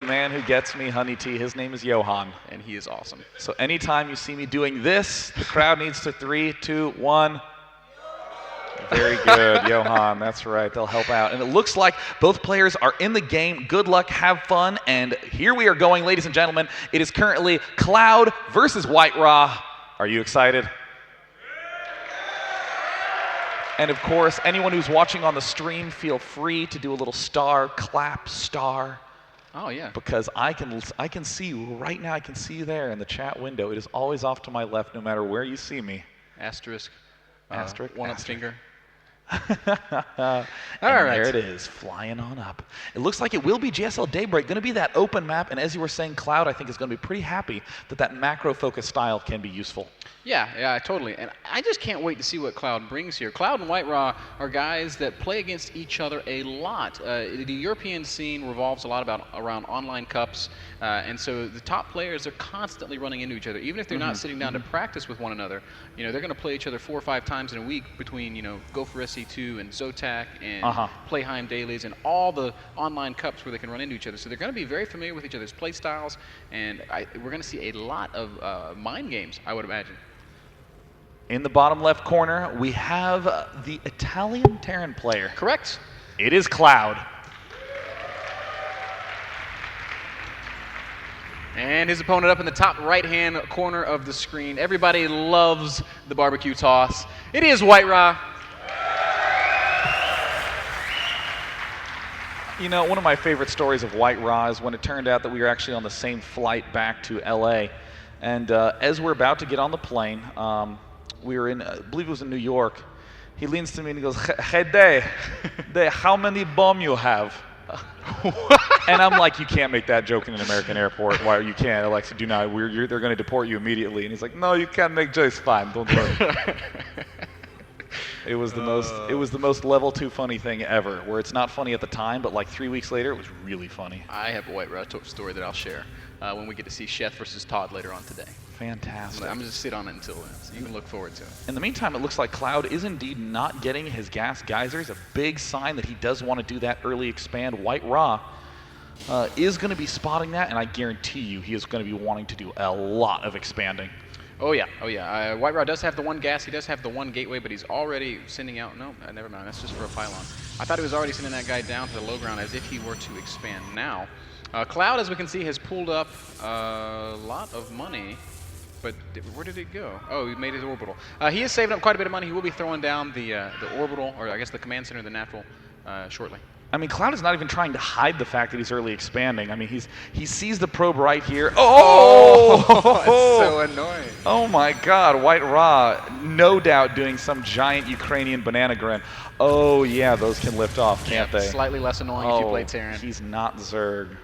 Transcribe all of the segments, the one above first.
man who gets me honey tea. His name is Johan. And he is awesome. So anytime you see me doing this, the crowd needs to 3, 2, 1. Very good, Johan. That's right. They'll help out. And it looks like both players are in the game. Good luck. Have fun. And here we are going, ladies and gentlemen. It is currently ClouD versus White Raw. Are you excited? And of course, anyone who's watching on the stream, feel free to do a little star, clap, star. Oh, yeah. Because I can see you right now. I can see you there in the chat window. It is always off to my left no matter where you see me. Asterisk. Asterisk. One up finger. All right. There it is, flying on up. It looks like it will be GSL Daybreak, going to be that open map, and as you were saying, ClouD, I think, is going to be pretty happy that that macro-focused style can be useful. Yeah, totally. And I just can't wait to see what ClouD brings here. ClouD and White Raw are guys that play against each other a lot. The European scene revolves a lot around online cups, and so the top players are constantly running into each other. Even if they're not sitting down to practice with one another, you know, they're going to play each other 4 or 5 times in a week between, you know, Go for SC2 and Zotac and Playheim Dailies and all the online cups where they can run into each other. So they're going to be very familiar with each other's play styles, and we're going to see a lot of mind games, I would imagine. In the bottom left corner, we have the Italian Terran player. Correct. It is ClouD. And his opponent up in the top right-hand corner of the screen. Everybody loves the barbecue toss. It is White Raw. You know, one of my favorite stories of White Raw is when it turned out that we were actually on the same flight back to LA. And as we're about to get on the plane, we were in, I believe it was in New York. He leans to me and he goes, "Hey, Day, how many bomb you have?" And I'm like, "You can't make that joke in an American airport. Why you can't?" Alexa, do not. They're going to deport you immediately. And he's like, "No, you can't make jokes. Fine, don't worry." It was the most level 2 funny thing ever, where it's not funny at the time, but like 3 weeks later, it was really funny. I have a White Raw story that I'll share when we get to see Sheth versus Todd later on today. Fantastic. I'm going to just sit on it until then, so you can look forward to it. In the meantime, it looks like ClouD is indeed not getting his gas geysers, a big sign that he does want to do that early expand. White Raw is going to be spotting that, and I guarantee you he is going to be wanting to do a lot of expanding. Oh yeah. White Raw does have the one gas, he does have the one gateway, but he's already sending out, no, never mind, that's just for a pylon. I thought he was already sending that guy down to the low ground as if he were to expand now. ClouD, as we can see, has pulled up a lot of money, but where did it go? Oh, he made his orbital. He is saving up quite a bit of money. He will be throwing down the orbital, or I guess the command center, the natural, shortly. I mean, ClouD is not even trying to hide the fact that he's early expanding. I mean, he sees the probe right here. Oh! That's so annoying. Oh my God, White Raw, no doubt doing some giant Ukrainian banana grin. Oh yeah, those can lift off, can't they? Slightly less annoying if you play Terran. He's not Zerg.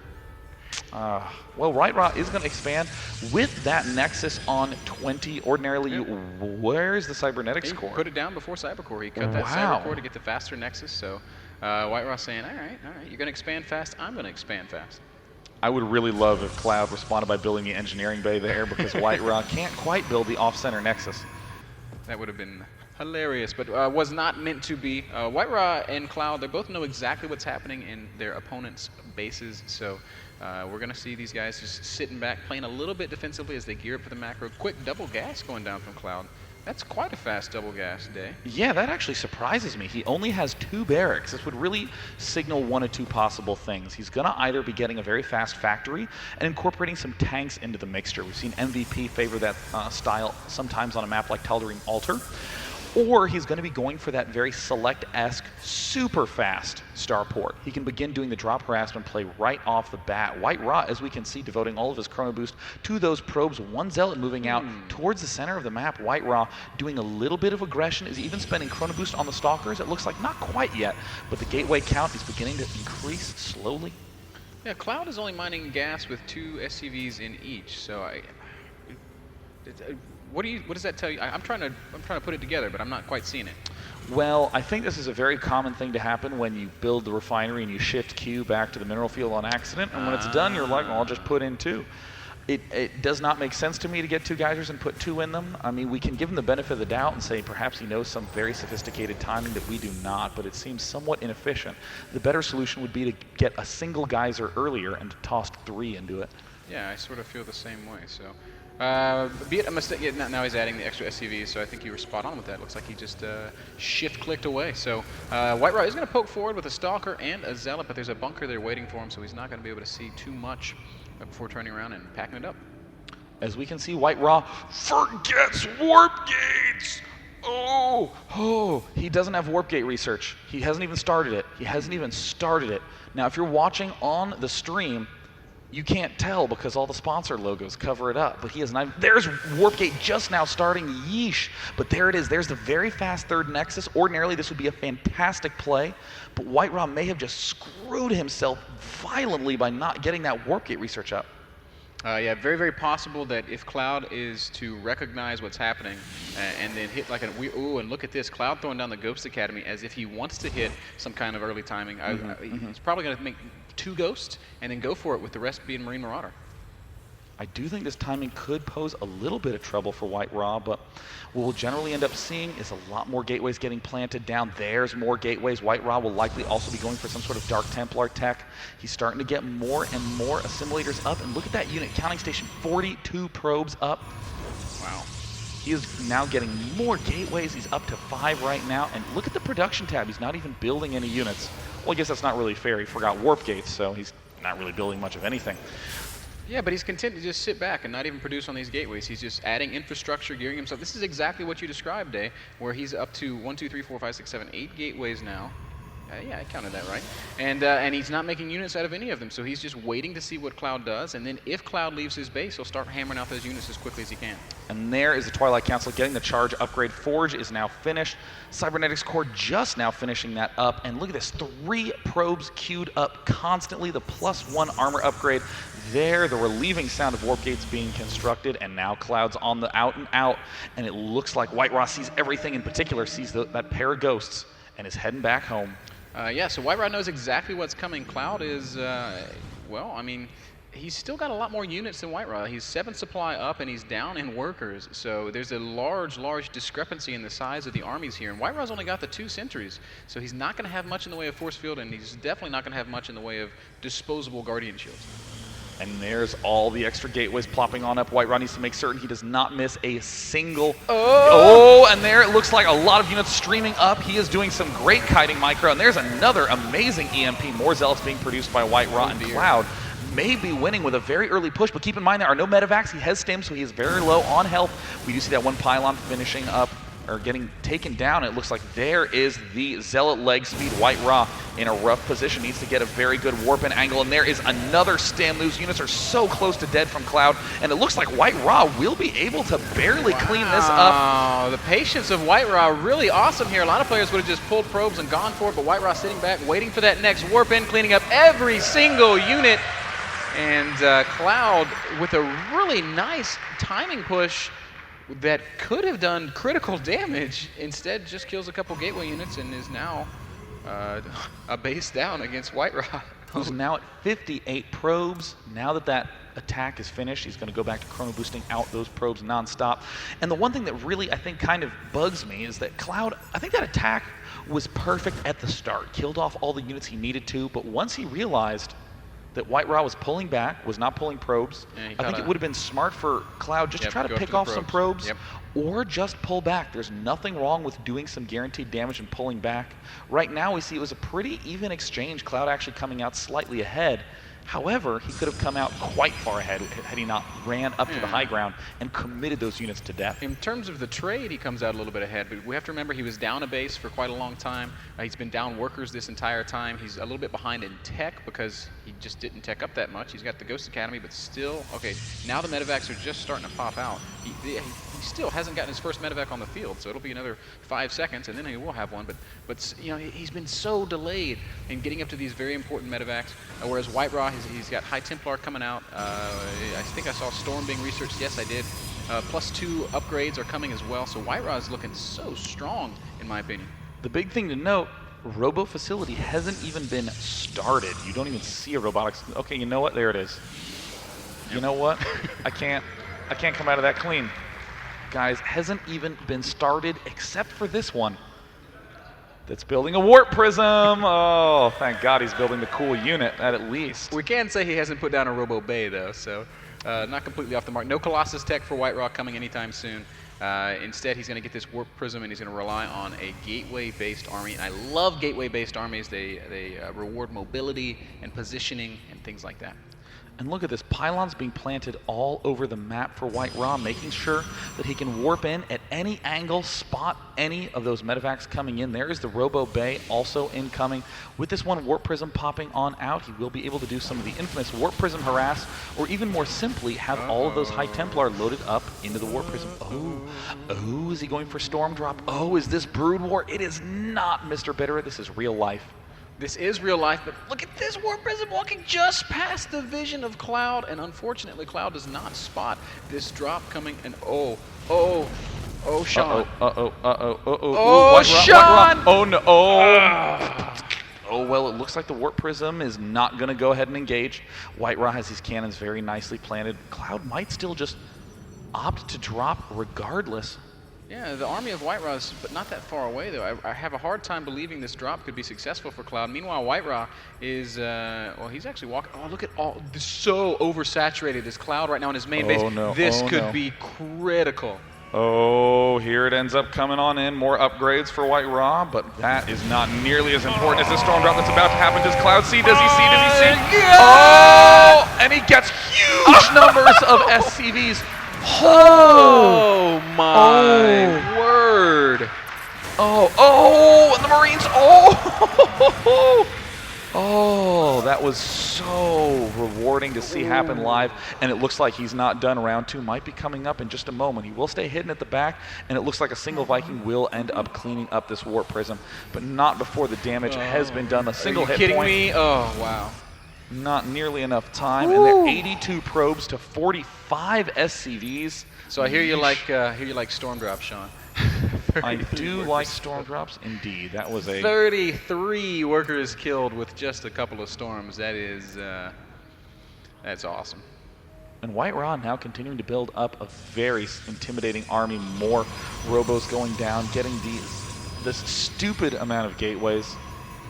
Well, White Raw is going to expand with that Nexus on 20. Ordinarily, where's the cybernetics core? Put it down before Cybercore. He cut that Cybercore to get the faster Nexus. So White Raw saying, all right, you're going to expand fast. I'm going to expand fast. I would really love if ClouD responded by building the engineering bay there, because White Raw can't quite build the off-center Nexus. That would have been hilarious, but was not meant to be. White Raw and ClouD, they both know exactly what's happening in their opponents' bases, so we're going to see these guys just sitting back, playing a little bit defensively as they gear up for the macro. Quick double gas going down from ClouD. That's quite a fast double gas day. Yeah, that actually surprises me. He only has 2 barracks. This would really signal one of 2 possible things. He's going to either be getting a very fast factory and incorporating some tanks into the mixture. We've seen MVP favor that style sometimes on a map like Tal'Darim Altar. Or he's going to be going for that very Select-esque, super fast starport. He can begin doing the drop harassment play right off the bat. White Raw, as we can see, devoting all of his chrono boost to those probes. One Zealot moving out towards the center of the map. White Raw doing a little bit of aggression, is even spending chrono boost on the Stalkers. It looks like not quite yet, but the gateway count is beginning to increase slowly. Yeah, ClouD is only mining gas with 2 SCVs in each, so what does that tell you? I'm trying to put it together, but I'm not quite seeing it. Well, I think this is a very common thing to happen when you build the refinery and you shift Q back to the mineral field on accident, and when it's done, you're like, well, I'll just put in 2. It does not make sense to me to get 2 geysers and put 2 in them. I mean, we can give him the benefit of the doubt and say perhaps he knows some very sophisticated timing that we do not, but it seems somewhat inefficient. The better solution would be to get a single geyser earlier and to toss 3 into it. Yeah, I sort of feel the same way. So, be it a mistake. Yeah, now he's adding the extra SCVs, so I think you were spot on with that. Looks like he just shift-clicked away. So, White Raw is going to poke forward with a Stalker and a Zealot, but there's a bunker there waiting for him, so he's not going to be able to see too much before turning around and packing it up. As we can see, White Raw forgets warp gates. Oh, he doesn't have warp gate research. He hasn't even started it. Now, if you're watching on the stream, you can't tell because all the sponsor logos cover it up, but he has not. There's warp gate just now starting, yeesh. But there it is. There's the very fast 3rd Nexus. Ordinarily, this would be a fantastic play, but White Raw may have just screwed himself violently by not getting that warp gate research up. Yeah, very, very possible that if ClouD is to recognize what's happening and then hit like ooh, and look at this, ClouD throwing down the Ghost Academy as if he wants to hit some kind of early timing. He's probably going to make 2 Ghosts and then go for it with the rest being Marine Marauder. I do think this timing could pose a little bit of trouble for White Raw, but what we'll generally end up seeing is a lot more gateways getting planted down. There's more gateways. White Raw will likely also be going for some sort of Dark Templar tech. He's starting to get more and more assimilators up, and look at that unit counting station, 42 probes up. Wow. He is now getting more gateways. He's up to 5 right now, and look at the production tab. He's not even building any units. Well, I guess that's not really fair. He forgot warp gates, so he's not really building much of anything. Yeah, but he's content to just sit back and not even produce on these gateways. He's just adding infrastructure, gearing himself. This is exactly what you described, Day, where he's up to 1, 2, 3, 4, 5, 6, 7, 8 gateways now. Yeah, I counted that right. And he's not making units out of any of them, so he's just waiting to see what ClouD does, and then if ClouD leaves his base, he'll start hammering out those units as quickly as he can. And there is the Twilight Council getting the charge upgrade. Forge is now finished. Cybernetics Core just now finishing that up, and look at this, 3 probes queued up constantly. The +1 armor upgrade there, the relieving sound of warp gates being constructed, and now ClouD's on the out and out, and it looks like White Raw sees everything, in particular sees that pair of ghosts, and is heading back home. Yeah, so White Raw knows exactly what's coming. ClouD is, well, I mean, he's still got a lot more units than White Raw. He's 7 supply up, and he's down in workers. So there's a large discrepancy in the size of the armies here. And White Raw's only got the 2 sentries, so he's not going to have much in the way of force field, and he's definitely not going to have much in the way of disposable Guardian shields. And there's all the extra gateways plopping on up. White Raw needs to make certain he does not miss a single. Oh, and there it looks like a lot of units streaming up. He is doing some great kiting micro, and there's another amazing EMP. More Zealots being produced by White Raw, and ClouD may be winning with a very early push, but keep in mind there are no medevacs. He has stim, so he is very low on health. We do see that one pylon finishing up, or getting taken down. It looks like there is the Zealot leg speed. White Raw in a rough position, needs to get a very good warp in angle, and there is another stim. Those units are so close to dead from ClouD, and it looks like White Raw will be able to barely clean this up. The patience of White Raw really awesome here. A lot of players would have just pulled probes and gone for it, but White Raw sitting back, waiting for that next warp in, cleaning up every single unit. And ClouD with a really nice timing push that could have done critical damage, instead just kills a couple gateway units and is now a base down against White Raw. Who's now at 58 probes. Now that that attack is finished, he's going to go back to chrono boosting out those probes nonstop. And the one thing that really, I think, kind of bugs me is that ClouD, I think that attack was perfect at the start. Killed off all the units he needed to, but once he realized that White Raw was pulling back, was not pulling probes, I think it would have been smart for ClouD just to try to pick off some probes, or just pull back. There's nothing wrong with doing some guaranteed damage and pulling back. Right now we see it was a pretty even exchange, ClouD actually coming out slightly ahead. However, he could have come out quite far ahead had he not ran up to the high ground and committed those units to death. In terms of the trade, he comes out a little bit ahead, but we have to remember he was down a base for quite a long time. He's been down workers this entire time. He's a little bit behind in tech because he just didn't tech up that much. He's got the Ghost Academy, but still, okay, now the medevacs are just starting to pop out. He still hasn't gotten his first medevac on the field, so it'll be another 5 seconds, and then he will have one. But you know, he's been so delayed in getting up to these very important medevacs, whereas White Raw, he's got High Templar coming out. I think I saw Storm being researched. Yes, I did. +2 upgrades are coming as well, so White Raw is looking so strong, in my opinion. The big thing to note, Robo Facility hasn't even been started. You don't even see a robotics. Okay, you know what? There it is. You know what? I can't come out of that clean. Guys, hasn't even been started except for this one. That's building a warp prism. Oh, thank God he's building the cool unit at least. We can say he hasn't put down a Robo Bay though, so not completely off the mark. No Colossus tech for White Raw coming anytime soon. Instead, he's going to get this warp prism, and he's going to rely on a gateway-based army. And I love gateway-based armies. They reward mobility and positioning and things like that. And look at this, pylons being planted all over the map for White Raw, making sure that he can warp in at any angle, spot any of those medevacs coming in. There is the Robo Bay also incoming. With this one Warp Prism popping on out, he will be able to do some of the infamous Warp Prism harass, or even more simply, have all of those High Templar loaded up into the Warp Prism. Oh, is he going for Storm Drop? Oh, is this Brood War? It is not, Mr. Bitter. This is real life. This is real life, but look at this Warp Prism walking just past the vision of ClouD, and unfortunately ClouD does not spot this drop coming, and oh, Sean. Oh, Sean! Oh, no. Oh, well, it looks like the Warp Prism is not going to go ahead and engage. White Raw has these cannons very nicely planted. ClouD might still just opt to drop regardless. Yeah, the army of White Raw is but not that far away, though. I have a hard time believing this drop could be successful for ClouD. Meanwhile, White Raw is, well, he's actually walking. Oh, look at all, this so oversaturated is ClouD right now in his main base. No. This could be critical. Oh, here it ends up coming on in. More upgrades for White Raw, but that is not nearly as important as the Storm Drop that's about to happen. Does ClouD see? Does he see? Does he see? Yeah! Oh, and he gets huge numbers of SCVs. Oh my word! Oh, and the Marines! Oh, that was so rewarding to see happen live, and it looks like he's not done. Round 2 might be coming up in just a moment. He will stay hidden at the back, and it looks like a single Viking will end up cleaning up this Warp Prism, but not before the damage has been done. A single hit point. Are you kidding me? Oh, wow. Not nearly enough time, and they're 82 probes to 45 SCVs. So I hear you like Storm Drop, Sean. I do like Storm Drops, indeed. That was a 33 workers killed with just a couple of storms. That is, that's awesome. And White Raw now continuing to build up a very intimidating army. More robos going down, getting this stupid amount of gateways.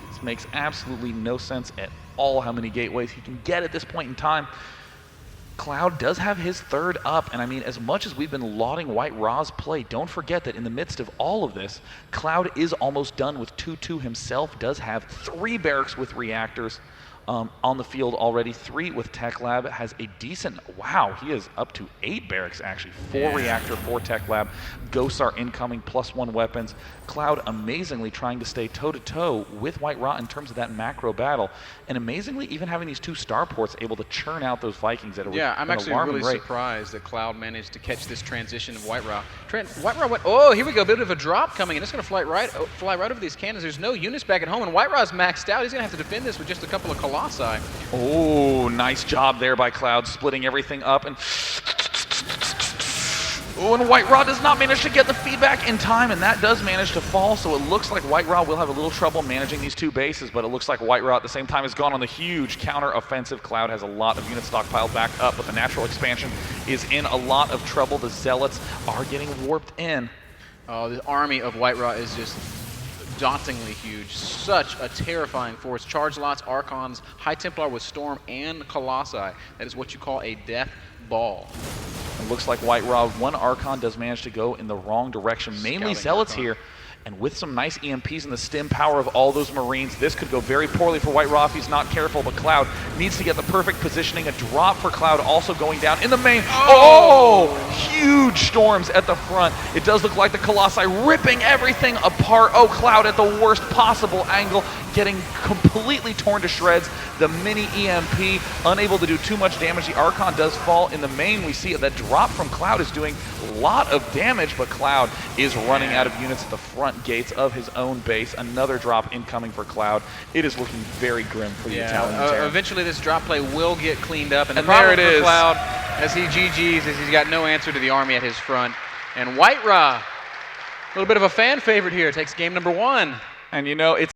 This makes absolutely no sense at all how many gateways he can get at this point in time. ClouD does have his third up, and I mean, as much as we've been lauding White Raw's play, don't forget that in the midst of all of this, ClouD is almost done with 2-2 himself, does have 3 barracks with reactors on the field already, 3 with Tech Lab, has a decent, wow, he is up to 8 barracks actually, 4 reactor, 4 Tech Lab, Ghosts are incoming, +1 weapons. ClouD amazingly trying to stay toe-to-toe with White Raw in terms of that macro battle, and amazingly even having these 2 starports able to churn out those Vikings at a Yeah, I'm actually really rate. surprised that ClouD managed to catch this transition of White Raw. White Raw went, oh, here we go, a bit of a drop coming, and it's going to fly right over these cannons. There's no units back at home, and White Raw's maxed out. He's going to have to defend this with just a couple of Colossi. Oh, nice job there by ClouD, splitting everything up, and and White Raw does not manage to get the feedback in time, and that does manage to fall, so it looks like White Raw will have a little trouble managing these 2 bases, but it looks like White Raw at the same time has gone on the huge counter-offensive. ClouD has a lot of units stockpiled back up, but the natural expansion is in a lot of trouble. The Zealots are getting warped in. Oh, the army of White Raw is just dauntingly huge. Such a terrifying force. Charge lots, Archons, High Templar with Storm, and Colossi. That is what you call a death ball. It looks like White Raw, 1 Archon does manage to go in the wrong direction. Mainly Scouting Zealots Archon here, and with some nice EMPs and the stim power of all those Marines, this could go very poorly for White Raw if he's not careful, but ClouD needs to get the perfect positioning. A drop for ClouD also going down in the main. Oh! Huge storms at the front. It does look like the Colossi ripping everything apart. Oh, ClouD at the worst possible angle, getting completely torn to shreds. The mini EMP unable to do too much damage. The Archon does fall in the main. We see that drop from ClouD is doing a lot of damage, but ClouD is running out of units at the front gates of his own base. Another drop incoming for ClouD. It is looking very grim for the Italian Terran. Eventually this drop play will get cleaned up, and the there problem it for is. ClouD, as he GGs, is he's got no answer to the army at his front. And White Raw, a little bit of a fan favorite here, takes game number 1. And you know, it's